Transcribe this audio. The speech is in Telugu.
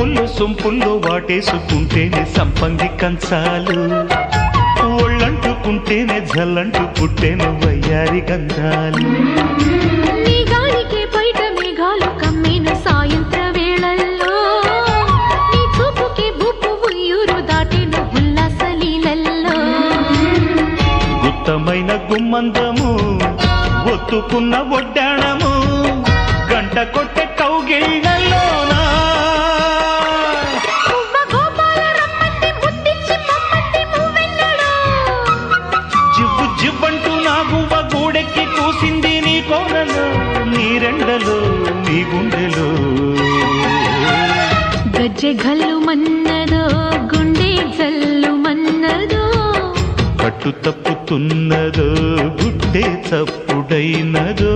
వంపుల్లో సొంపుల్లో వాటేసుకుంటేనే సంపంగి కంచాలు, ఒళ్ళంటుకుంటేనే జల్లంటు పుట్టేను వయ్యారి గంధాలు. నీ గాలికే బయట మేఘాలు కమ్మేను సాయంత్ర వేళల్లో, నీ చూపుకే బుప్పు ఉయ్యూరు దాటేను ఉల్లాస లీలల్లో. గుత్తమైన గుమ్మందము ఒత్తుకున్న ఒడ్డాణము గంట కొట్టే కౌగిళ్ళలోనా జివ్వు జివ్వంటూ నా గువ్వ గూడెక్కి కూసింది నీ కోనలో, నీ రెండలో నీ గుండెలో. గజ్జె గల్లు మన్నదో గుండె జల్లు మన్నదో, పట్టు తప్పుతున్నదో గుడ్డే చప్పుడైనదో.